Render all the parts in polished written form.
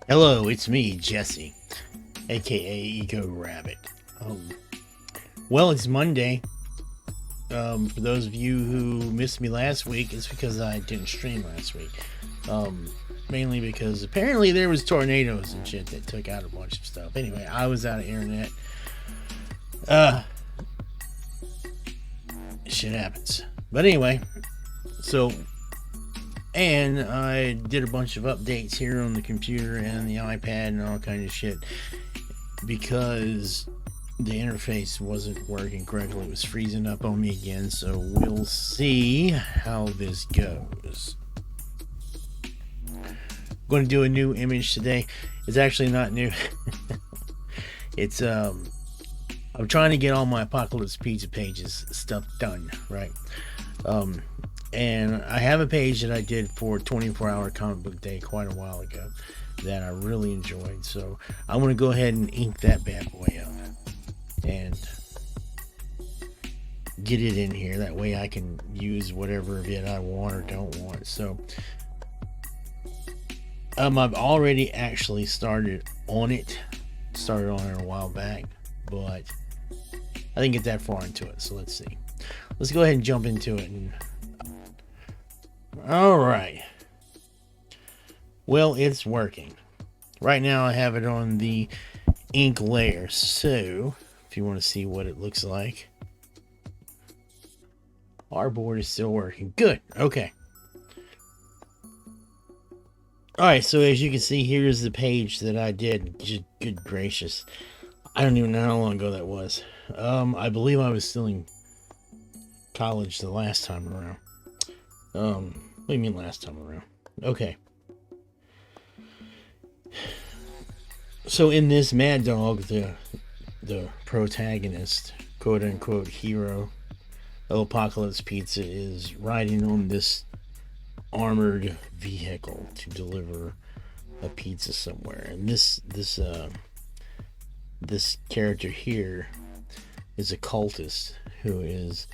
Hello, it's me, Jessie, aka Eco Rabbit. Um, well, it's Monday. For those of you who missed me last week, it's because I didn't stream last week. Um, Mainly because apparently there was tornadoes and shit that took out a bunch of stuff. Anyway, I was out of internet. Uh, Shit happens. But anyway, so and I did a bunch of updates here on the computer and the iPad and all kind of shit because the interface wasn't working correctly. It was freezing up on me again, so we'll see how this goes. I'm going to do a new image today. It's actually not new. It's I'm trying to get all my Apocalypse Pizza pages stuff done, right? Um and I have a page that I did for 24-hour comic book day quite a while ago that I really enjoyed. So I'm going to go ahead and ink that bad boy up and get it in here. That way I can use whatever of it I want or don't want. So I've already actually started on it a while back, but I didn't get that far into it. So let's see. Let's go ahead and jump into it. All right. Well, it's working. Right now I have it on the ink layer. So if you want to see what it looks like, our board is still working. Good. Okay. Alright, so as you can see, here's the page that I did. Just good gracious. I don't even know how long ago that was. I believe I was still in college the last time around. What do you mean last time around? Okay. So in this Mad Dog, the protagonist, quote unquote hero of Apocalypse Pizza, is riding on this armored vehicle to deliver a pizza somewhere. And this character here is a cultist who is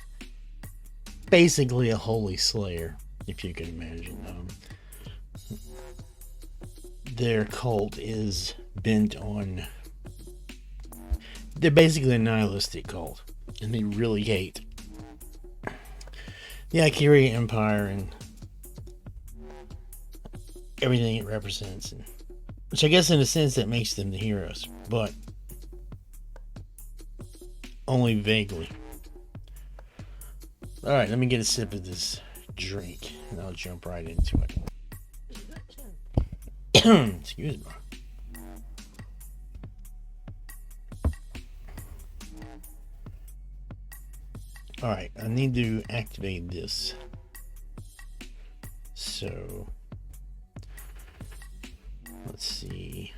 basically a holy slayer, if you can imagine. Their cult is bent on, they're basically a nihilistic cult, and they really hate the Ikari Empire and everything it represents, and which I guess in a sense that makes them the heroes, but only vaguely. Alright, let me get a sip of this drink and I'll jump right into it. Excuse me. Alright, I need to activate this. So let's see.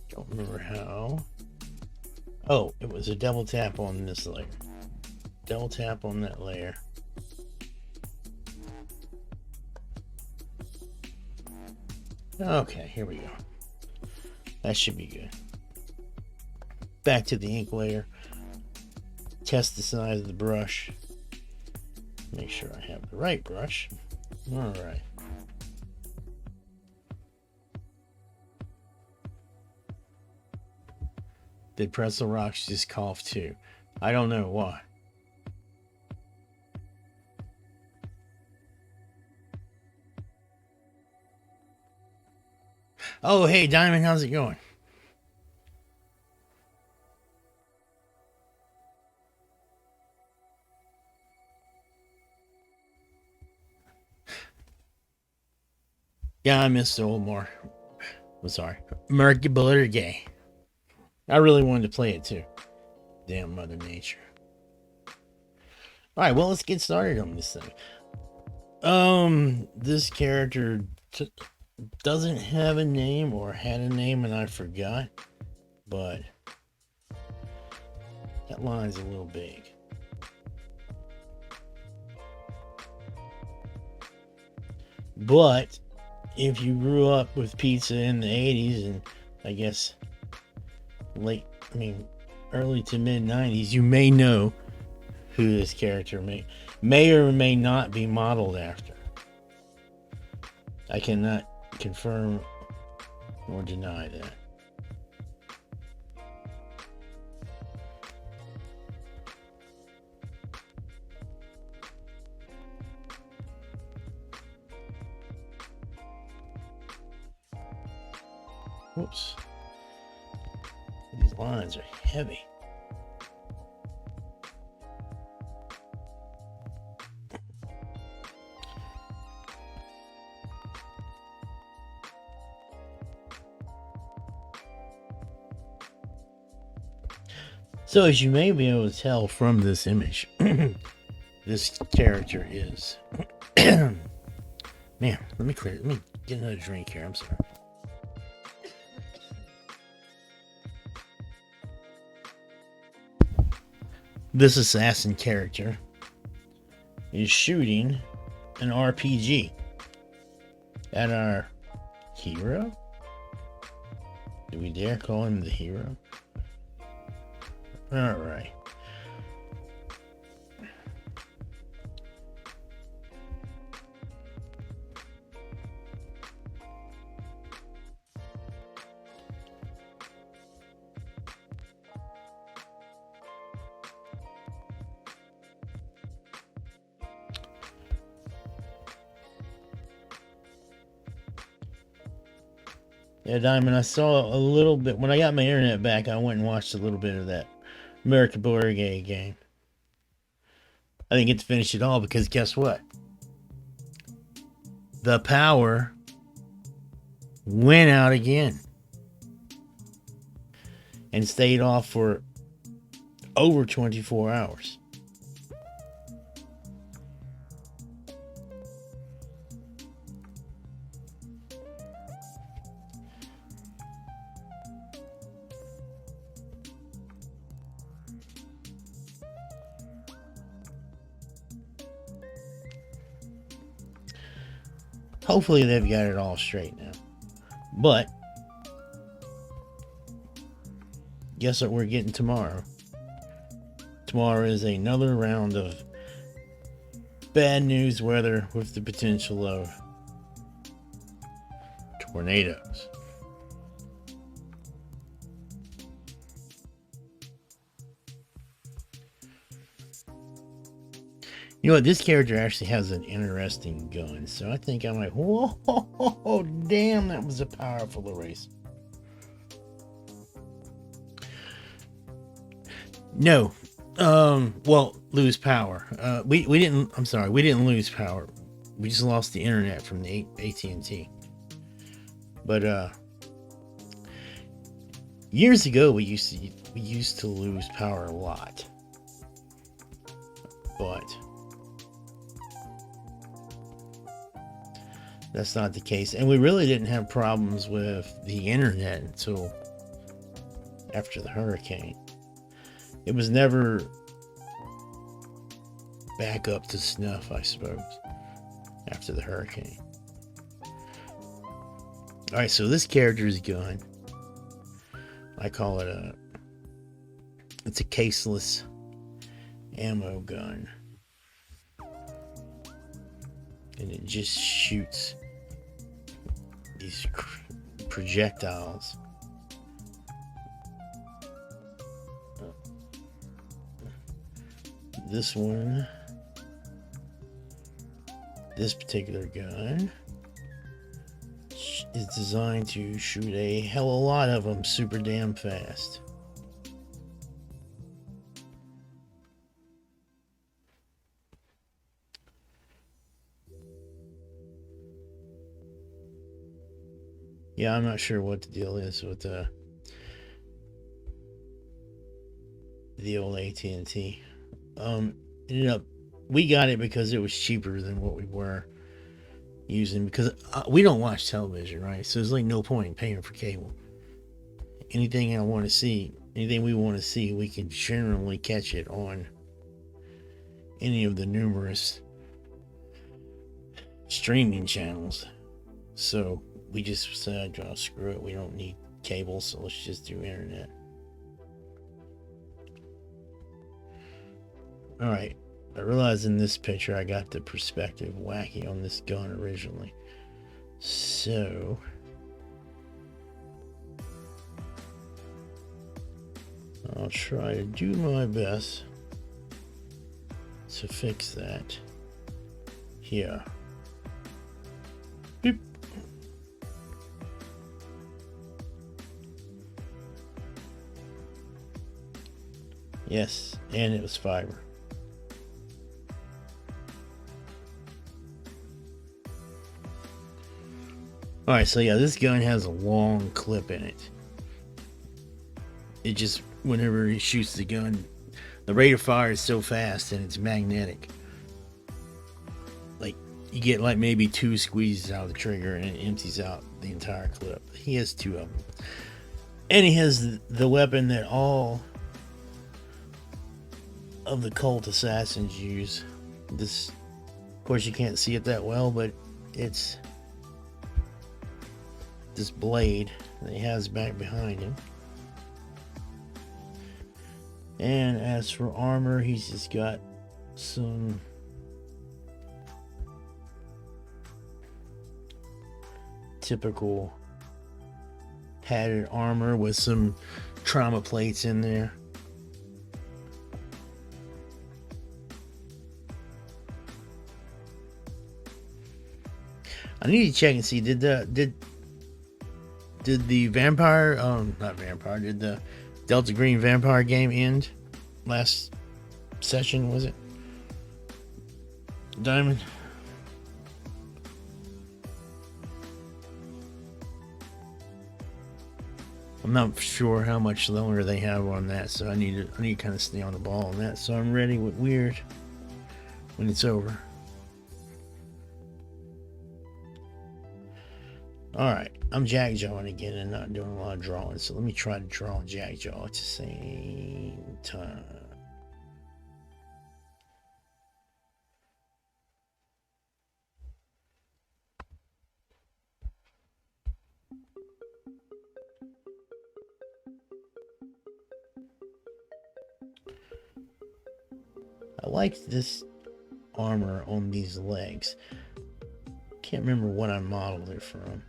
Don't remember how. Oh, it was a double tap on this layer. Double tap on that layer. Okay, here we go. That should be good. Back to the ink layer. Test the size of the brush. Make sure I have the right brush. Alright. Did Pretzel Rocks just cough too? I don't know why. Oh, hey, Diamond, how's it going? Yeah, I missed the old more. I'm sorry. Murky Butter Gay. I really wanted to play it too. Damn Mother Nature. Alright, well, let's get started on this thing. This character doesn't have a name, or had a name and I forgot, but that line's a little big. But if you grew up with pizza in the 80s and I guess early to mid 90s, you may know who this character may or may not be modeled after. I cannot confirm or deny that. Whoops. These lines are heavy. So as you may be able to tell from this image, this character is man, let me get another drink here. I'm sorry. This assassin character is shooting an RPG at our hero. Do we dare call him the hero? All right. Yeah, Diamond, I saw a little bit. When I got my internet back, I went and watched a little bit of that American Borgay game. I didn't get to finish it all because guess what? The power went out again and stayed off for over 24 hours. Hopefully they've got it all straight now. But guess what we're getting tomorrow? Tomorrow is another round of bad news weather with the potential of tornadoes. You know what? This character actually has an interesting gun, so I think I might. Whoa, damn, that was a powerful erase. No, well, lose power. We didn't. I'm sorry, we didn't lose power. We just lost the internet from the AT&T. But years ago, we used to lose power a lot, but that's not the case. And we really didn't have problems with the internet until after the hurricane. It was never back up to snuff, I suppose, after the hurricane. Alright, so this character's gun, I call it it's a caseless ammo gun. And it just shoots these projectiles. This one, this particular gun is designed to shoot a hell of a lot of them super damn fast. Yeah, I'm not sure what the deal is with the old AT&T. Ended up, we got it because it was cheaper than what we were using, because we don't watch television, right? So there's like no point in paying for cable. Anything I want to see, anything we want to see, we can generally catch it on any of the numerous streaming channels. So we just said, oh, screw it, we don't need cable, so let's just do internet. Alright, I realize in this picture I got the perspective wacky on this gun originally. So I'll try to do my best to fix that here. Beep. Yes, and it was fiber. Alright, so yeah, this gun has a long clip in it. It just, whenever he shoots the gun, the rate of fire is so fast and it's magnetic. Like, you get like maybe 2 squeezes out of the trigger and it empties out the entire clip. He has 2 of them. And he has the weapon that all of the cult assassins use. This, of course, you can't see it that well, but it's this blade that he has back behind him. And as for armor, he's just got some typical padded armor with some trauma plates in there. I need to check and see, did the vampire, not vampire, did the Delta Green vampire game end last session, was it? Diamond? I'm not sure how much longer they have on that, so I need to kind of stay on the ball on that, so I'm ready with weird when it's over. Alright, I'm jackjawing again and not doing a lot of drawing, so let me try to draw and jackjaw at the same time. I like this armor on these legs. Can't remember what I modeled it from.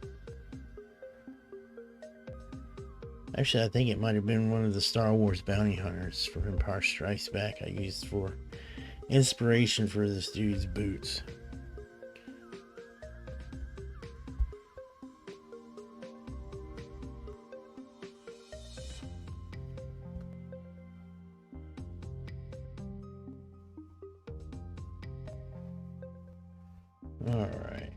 Actually, I think it might have been one of the Star Wars bounty hunters for Empire Strikes Back I used for inspiration for this dude's boots. All right.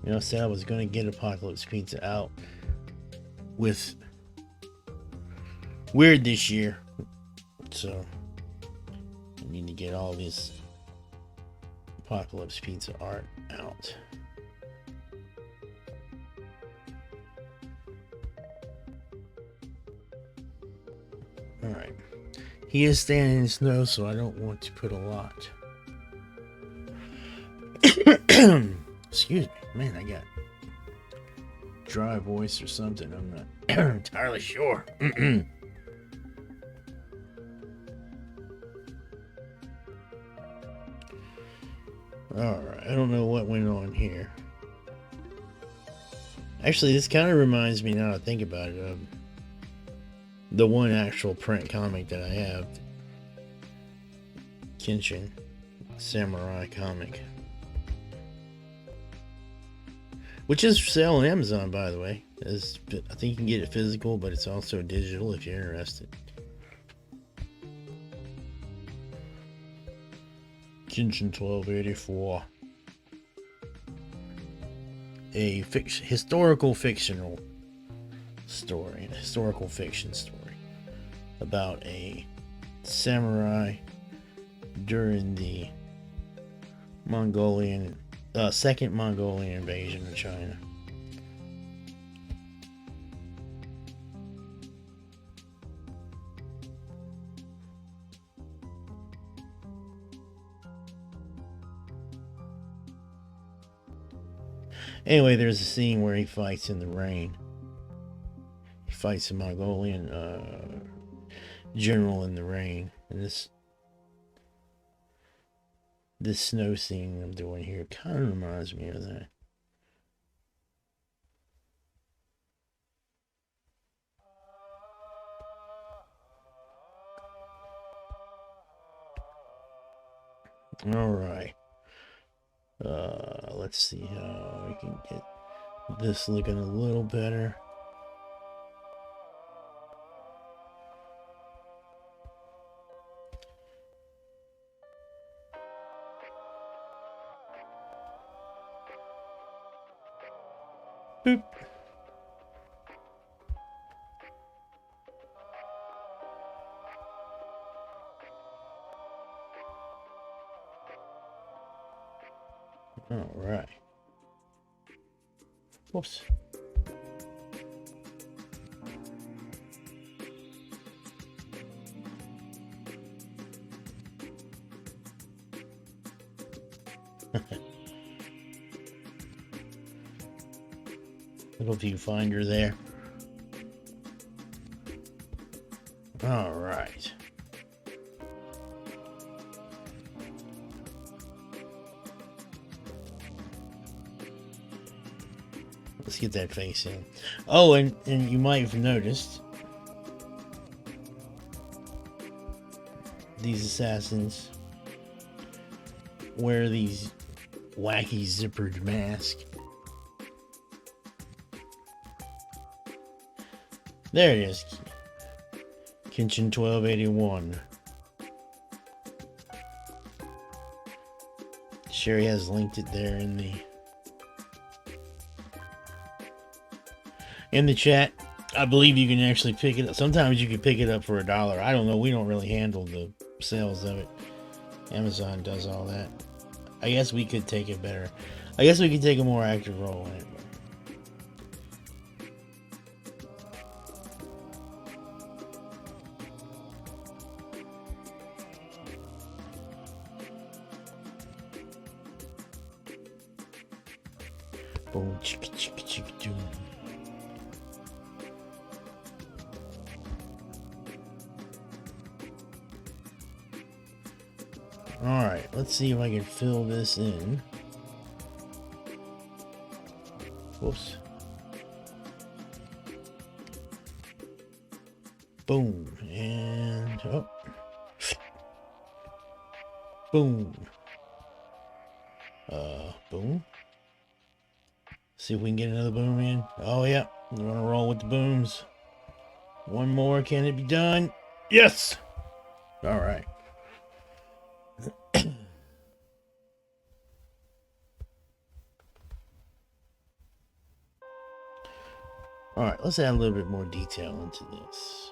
You know, I said I was going to get Apocalypse Pizza out with Weird this year, so I need to get all this Apocalypse Pizza art out. Alright, he is standing in snow, so I don't want to put a lot. Excuse me, man, I got dry voice or something, I'm not entirely sure. Alright, I don't know what went on here. Actually, this kind of reminds me, now I think about it, of the one actual print comic that I have. Kenshin Samurai comic. Which is for sale on Amazon, by the way. I think you can get it physical, but it's also digital if you're interested. Kenshin 1284. A historical fictional story, a historical fiction story about a samurai during the Second Mongolian invasion of China. Anyway, there's a scene where he fights in the rain. He fights a Mongolian general in the rain. And this snow scene I'm doing here kind of reminds me of that. All right. Let's see how we can get this looking a little better. Boop. All right. Whoops. Little viewfinder there. All right. Let's get that face in. Oh, and you might have noticed these assassins wear these wacky zippered masks. There it is. Kitchen 1281. Sherry has linked it there in the chat. I believe you can actually pick it up. Sometimes you can pick it up for $1. I don't know. We don't really handle the sales of it. Amazon does all that. I guess we could take it better. I guess we could take a more active role in it. Boom, chicka, chicka, chicka, doom. Alright, let's see if I can fill this in. Whoops. Boom. And oh. Boom. Boom. See if we can get another boom in. Oh yeah, we're gonna roll with the booms. One more, can it be done? Yes! Alright. Alright, let's add a little bit more detail into this.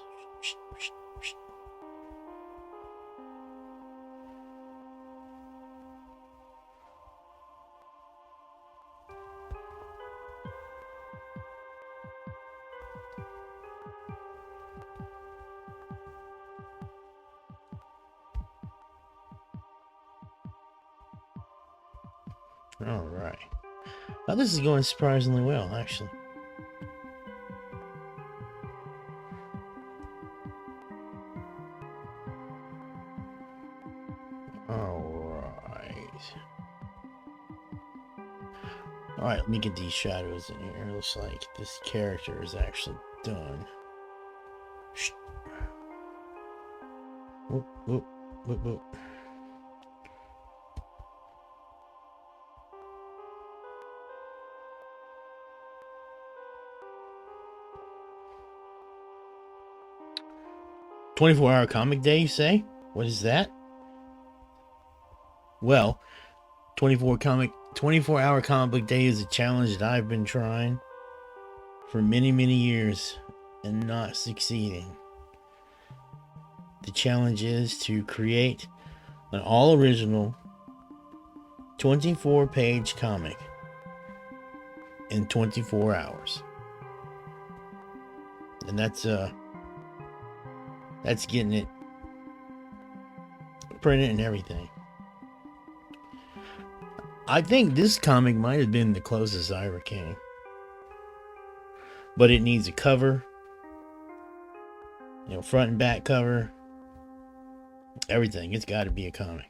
Alright. Now this is going surprisingly well, actually. Alright, let me get these shadows in here. It looks like this character is actually done. Whoop, whoop, whoop, whoop. "24-hour comic day, you say? What is that?" Well, 24-hour comic book day is a challenge that I've been trying for many, many years and not succeeding. The challenge is to create an all-original 24-page comic in 24 hours. And that's getting it printed and everything. I think this comic might have been the closest I ever came. But it needs a cover, front and back cover, everything. It's got to be a comic.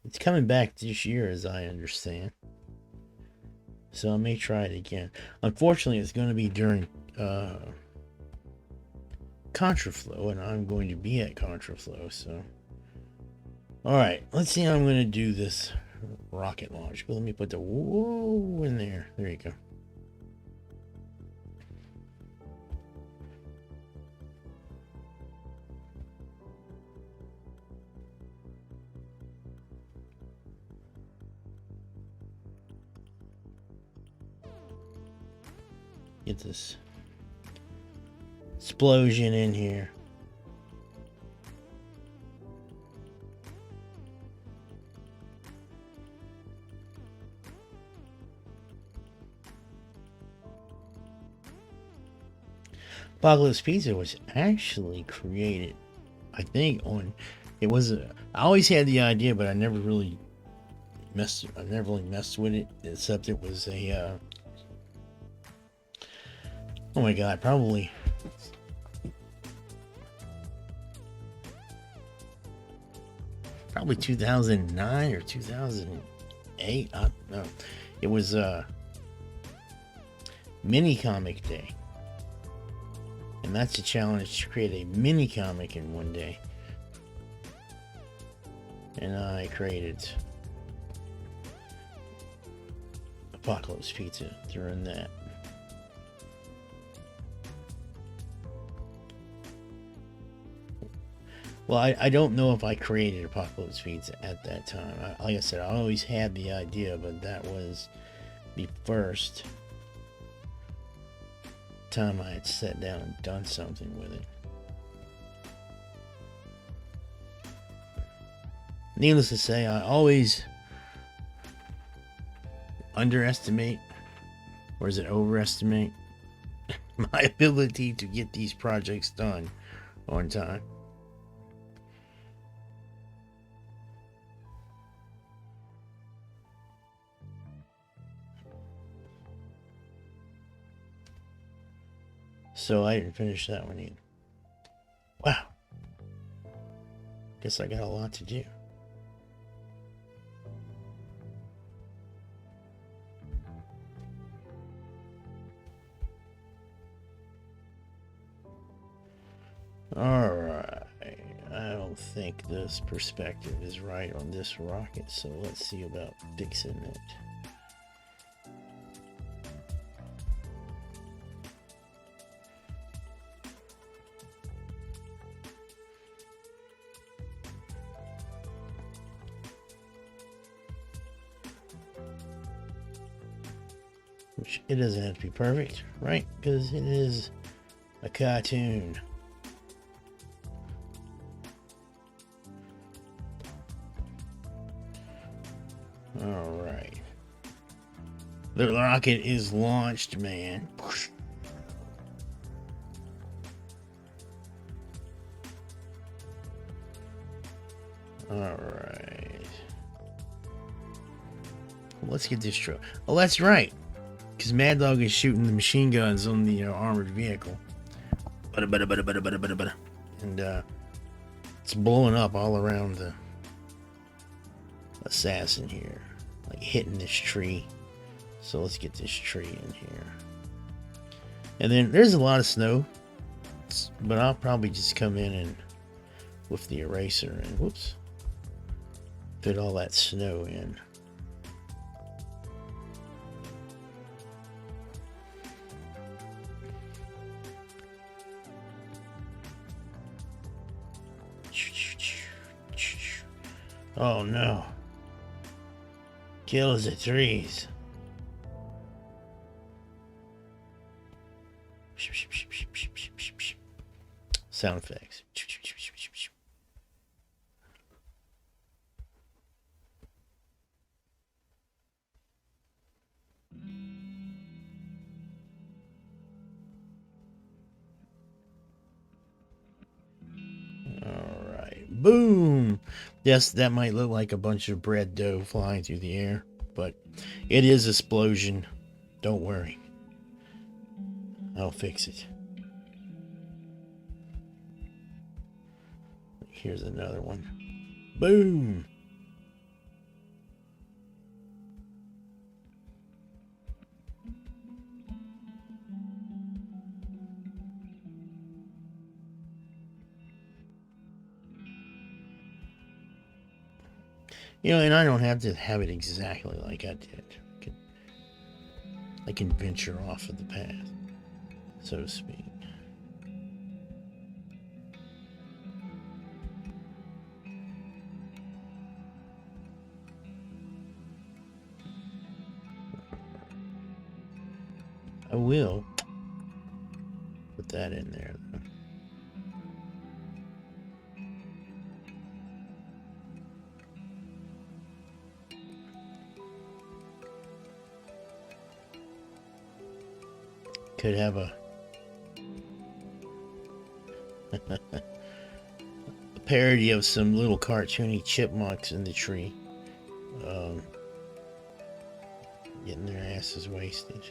It's coming back this year, as I understand. So I may try it again. Unfortunately, it's going to be during Contraflow, and I'm going to be at Contraflow. So, all right, let's see how I'm going to do this rocket launch. But let me put the whoa in there. There you go. Get this explosion in here. Apocalypse Pizza was actually created, I think, I always had the idea, but I never really messed with it, except it was a oh my god, probably probably 2009 or 2008. I don't know. It was mini comic day, and that's a challenge to create a mini comic in one day. And I created Apocalypse Pizza during that. Well, I don't know if I created Apocalypse Pizza at that time. Like I said, I always had the idea, but that was the first time I had sat down and done something with it. Needless to say, I always underestimate, or is it overestimate, my ability to get these projects done on time. So I didn't finish that one either. Wow. Guess I got a lot to do. Alright. I don't think this perspective is right on this rocket, so let's see about fixing it. Which it doesn't have to be perfect, right? Because it is a cartoon. Alright. The rocket is launched, man. Alright. Let's get this truck. Oh, that's right. Because Mad Dog is shooting the machine guns on the armored vehicle. And it's blowing up all around the assassin here. Like hitting this tree. So let's get this tree in here. And then there's a lot of snow. But I'll probably just come in and with the eraser and whoops. Fit all that snow in. Oh no. Kills the trees. Sound effects. Alright. Boom! Yes, that might look like a bunch of bread dough flying through the air, but it is a explosion. Don't worry. I'll fix it. Here's another one. Boom! You know, and I don't have to have it exactly like I did. I can venture off of the path, so to speak. I will put that in there, though. Could have a parody of some little cartoony chipmunks in the tree, um, getting their asses wasted.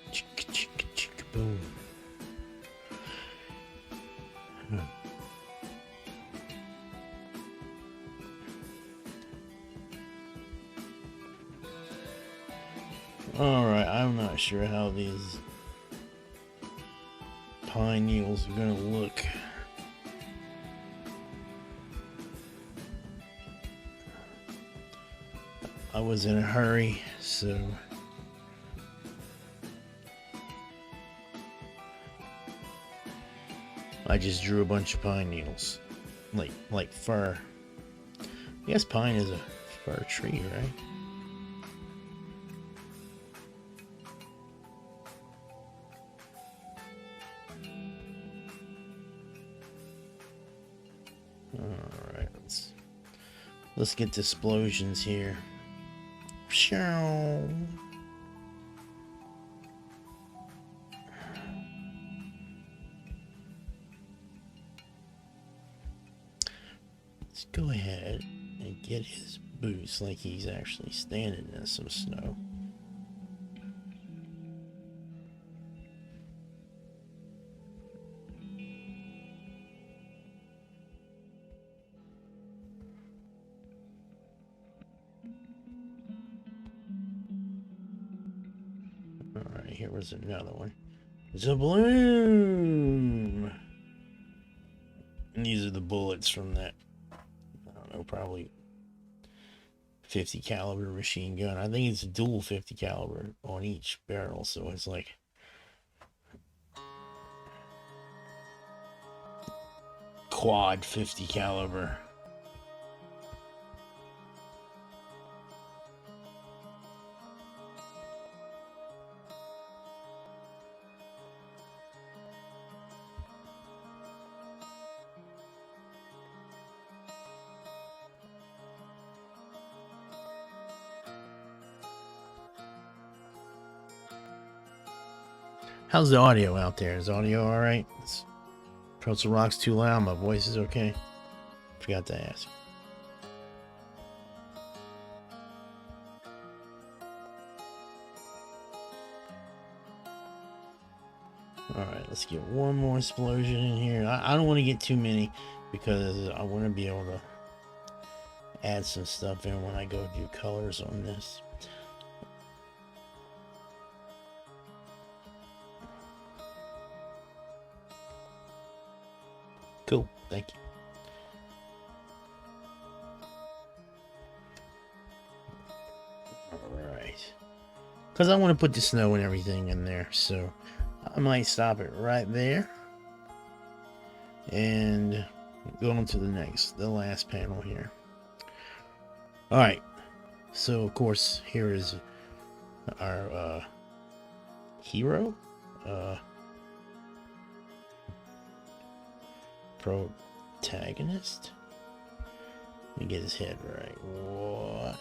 Chicka, chicka, chicka, boom. Alright, I'm not sure how these pine needles are gonna look. I was in a hurry, so I just drew a bunch of pine needles, like fir. I guess pine is a fir tree, right? Alright, let's get the explosions here. Let's go ahead and get his boots like he's actually standing in some snow. Alright, here was another one. Zabloom! And these are the bullets from that, I don't know, probably 50 caliber machine gun. I think it's a dual 50 caliber on each barrel, so it's like quad 50 caliber. How's the audio out there? Is audio alright? Approach the rocks too loud, my voice is okay? Forgot to ask. Alright, let's get one more explosion in here. I don't want to get too many because I want to be able to add some stuff in when I go do colors on this. Cool, thank you. Alright. Because I want to put the snow and everything in there, so I might stop it right there. And go on to the last panel here. Alright. So, of course, here is our hero, protagonist. Let me get his head right. What?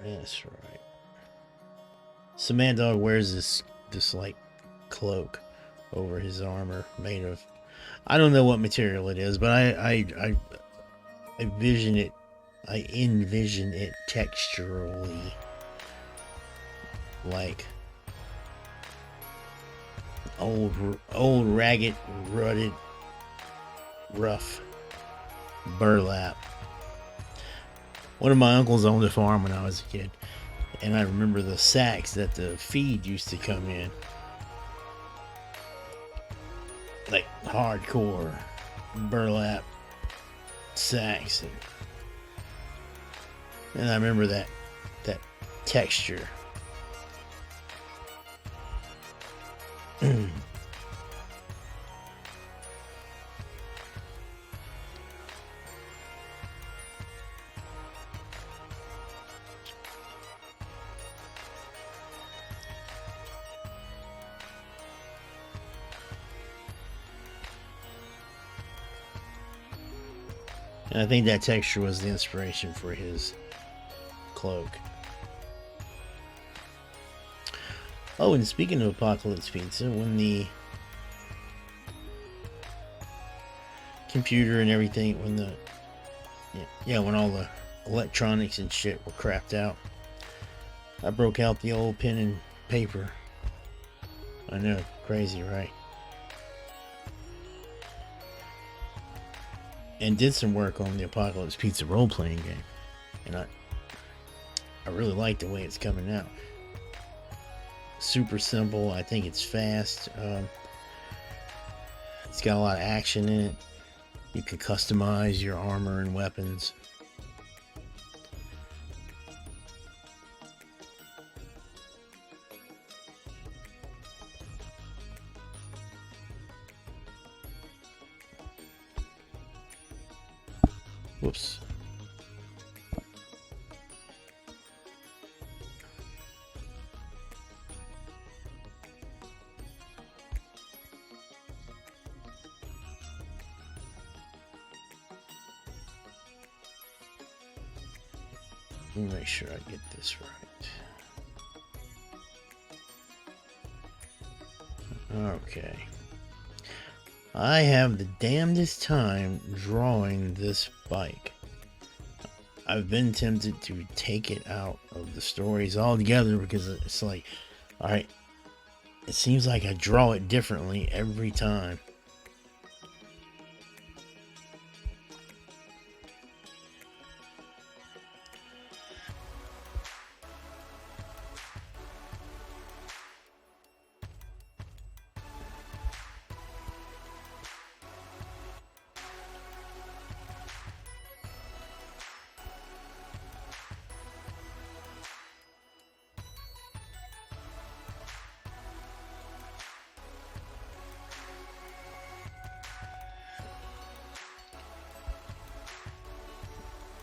That's right. So Mad Dog wears this like cloak over his armor made of, I don't know what material it is, but I envision it texturally like old ragged, rutted, rough burlap. One of my uncles owned a farm when I was a kid, and I remember the sacks that the feed used to come in. Like hardcore burlap sacks. And I remember that texture. And I think that texture was the inspiration for his cloak. Oh, and speaking of Apocalypse Pizza, when the computer and everything, when all the electronics and shit were crapped out, I broke out the old pen and paper. I know, crazy, right? And did some work on the Apocalypse Pizza role-playing game, and I really like the way it's coming out. Super simple. I think it's fast. It's got a lot of action in it. You can customize your armor and weapons. Whoops. Let me make sure I get this right. Okay. I have the damnedest time drawing this bike. I've been tempted to take it out of the stories altogether because it's like, alright, it seems like I draw it differently every time.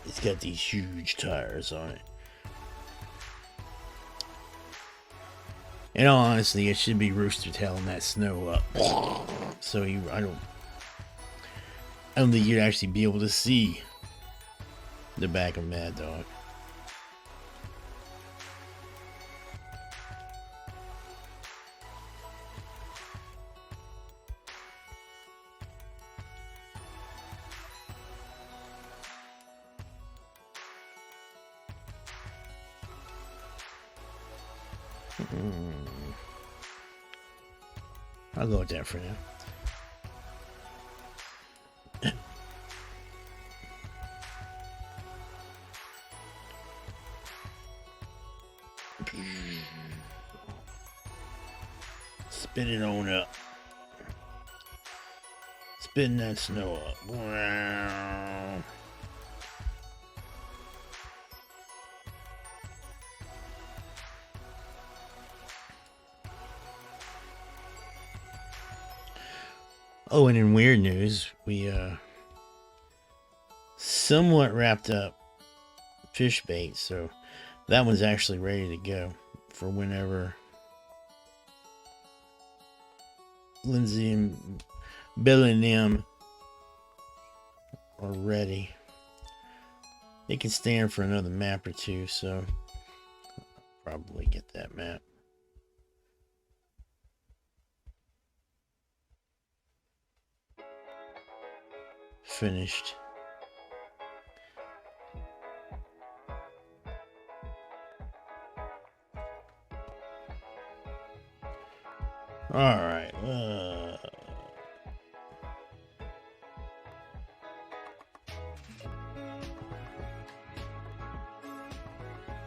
It's got these huge tires on it. In all honesty, it should be Rooster tailing that snow up. So I don't think you'd actually be able to see the back of Mad Dog. I'll go with that for now. Spin it on up. Spin that snow up. Wow. Oh, and in weird news, we somewhat wrapped up fish bait, so that one's actually ready to go for whenever Lindsay and Bill and them are ready. It can stand for another map or two, so I'll probably get that map. Finished. Alright,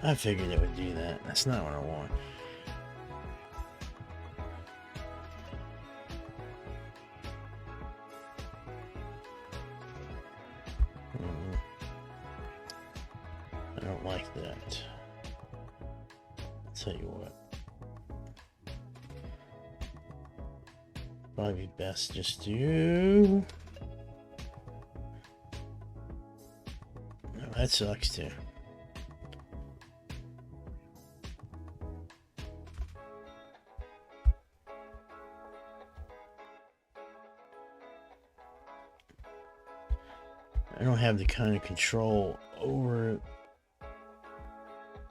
I figured it would do that. That's not what I want. I don't like that. I'll tell you what. Probably best just to... Oh, that sucks too. I don't have the kind of control over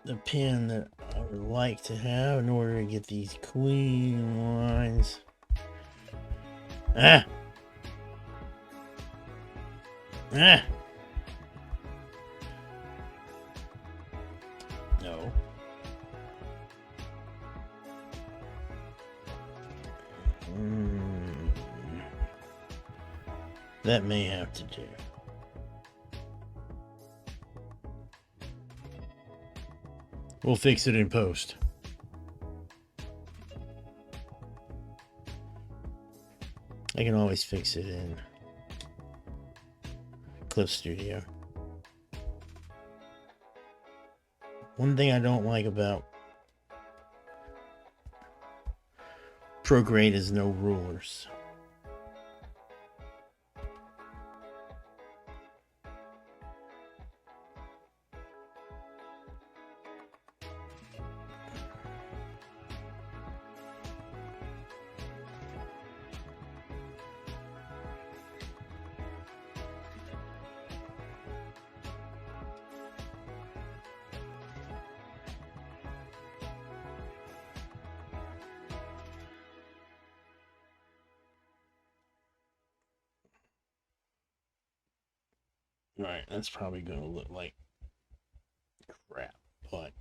the pin that I would like to have in order to get these clean lines. Ah! Ah! No. That may have to do. We'll fix it in post. I can always fix it in Clip Studio. One thing I don't like about Procreate is no rulers. Right, that's probably going to look like crap, but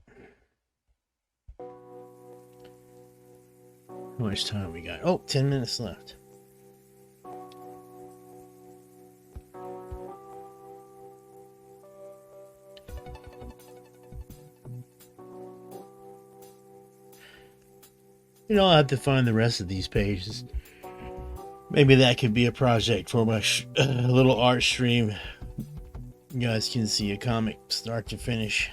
how much time we got? Oh, 10 minutes left. You know, I'll have to find the rest of these pages. Maybe that could be a project for my little art stream. You guys can see a comic start to finish.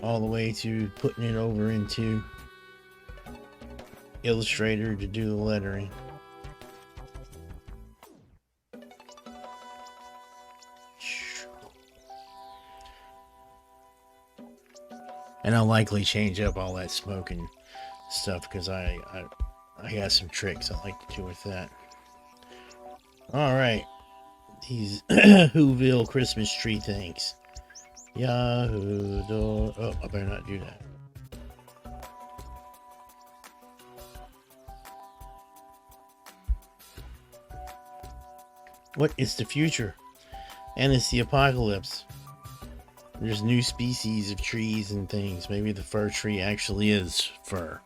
All the way to putting it over into Illustrator to do the lettering. And I'll likely change up all that smoke and stuff because I got some tricks I like to do with that. Alright. These Whoville Christmas tree things. Yahoo door. Oh, I better not do that. What is the future? And it's the apocalypse. There's new species of trees and things. Maybe the fir tree actually is fir.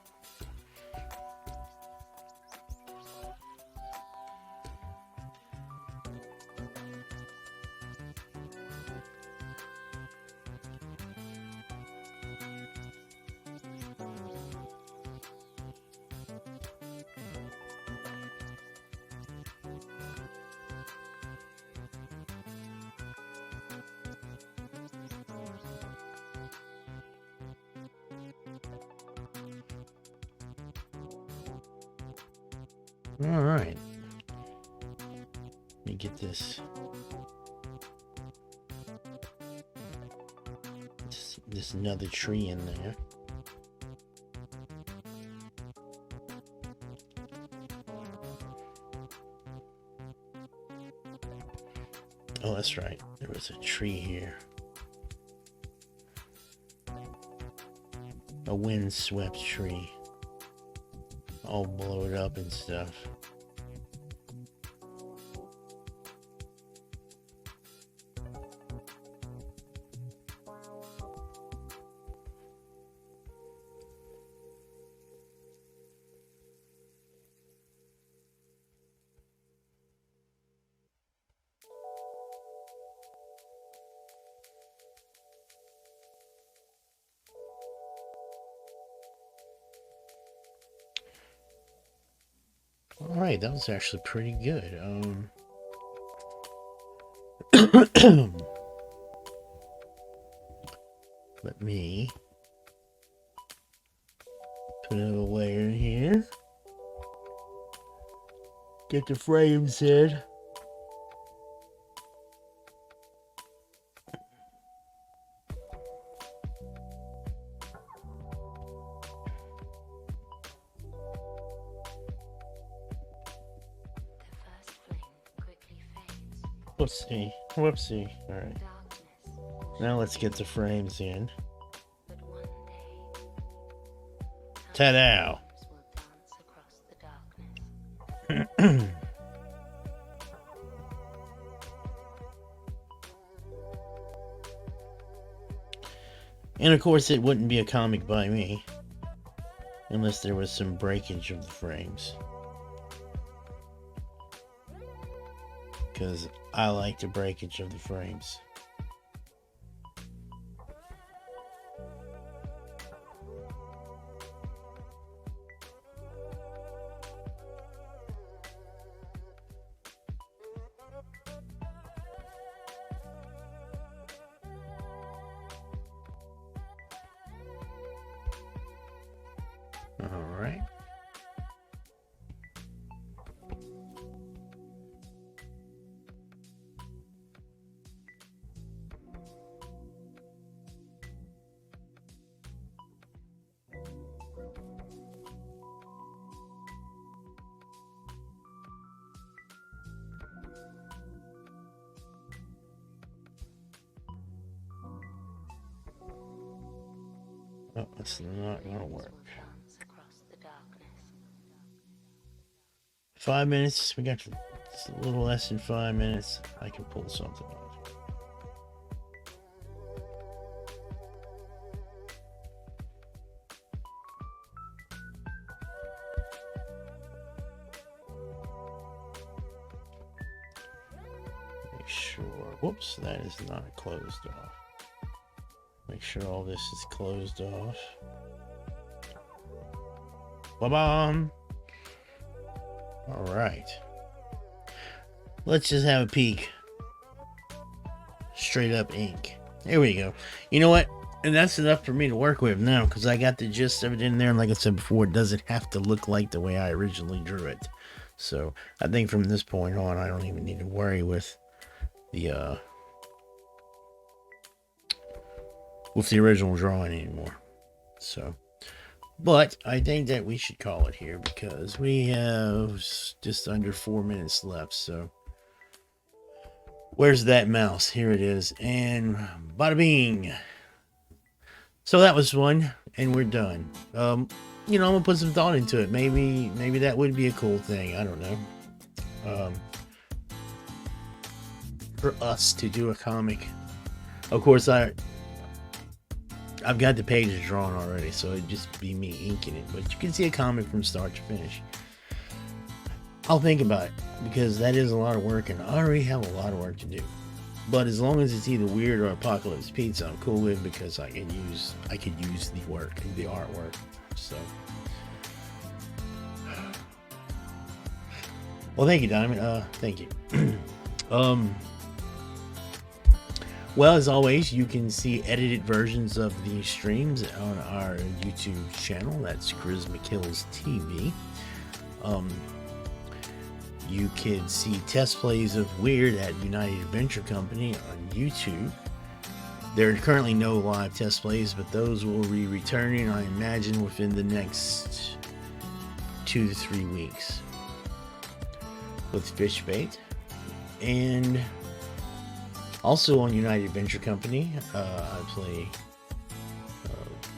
All right. Let me get this. There's another tree in there. Oh, that's right. There was a tree here. A windswept tree. All blowed up and stuff. All right, that was actually pretty good. Let me put it away in here. Get the frames in. Whoopsie. Whoopsie. Alright. Now let's get the frames in. Ta-da! And of course it wouldn't be a comic by me unless there was some breakage of the frames. Because I like the breakage of the frames. All right. Oh, that's not gonna work. 5 minutes. We got just a little less than 5 minutes. I can pull something off. Make sure. Whoops, that is not closed off. Make sure all this is closed off. Ba-bam! Alright. Let's just have a peek. Straight up ink. There we go. You know what? And that's enough for me to work with now, because I got the gist of it in there, and like I said before, it doesn't have to look like the way I originally drew it. So I think from this point on, I don't even need to worry with the original drawing anymore. So, but I think that we should call it here because we have just under 4 minutes left. So where's that mouse? Here it is. And bada bing. So that was fun, and we're done. You know, I'm gonna put some thought into it. Maybe that would be a cool thing. I don't know. For us to do a comic. Of course, I've got the pages drawn already, so it'd just be me inking it. But you can see a comic from start to finish. I'll think about it, because that is a lot of work, and I already have a lot of work to do. But as long as it's either Weird or Apocalypse Pizza, I'm cool with, because I could use the work, the artwork. So, well, thank you, Diamond. Thank you. Well, as always, you can see edited versions of these streams on our YouTube channel. That's Charisma Kills TV. You can see test plays of Weird at United Adventure Company on YouTube. There are currently no live test plays, but those will be returning, I imagine, within the next 2 to 3 weeks with fish bait. And also on United Adventure Company, I play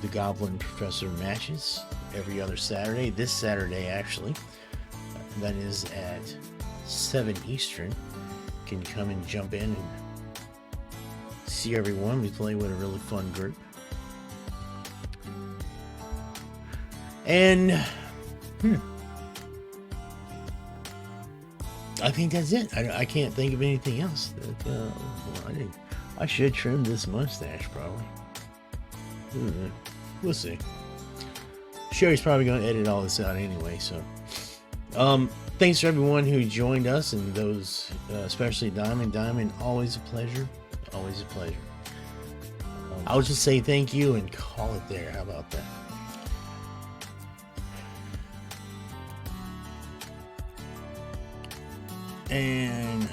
the Goblin Professor matches every other Saturday. This Saturday, actually, that is at 7 Eastern. You can come and jump in and see everyone. We play with a really fun group. And I think that's it. I can't think of anything else. I should trim this mustache, probably. We'll see. Sherry's probably going to edit all this out anyway, so. Thanks to everyone who joined us, and those, especially Diamond. Diamond, always a pleasure. Always a pleasure. I'll just say thank you and call it there. How about that? And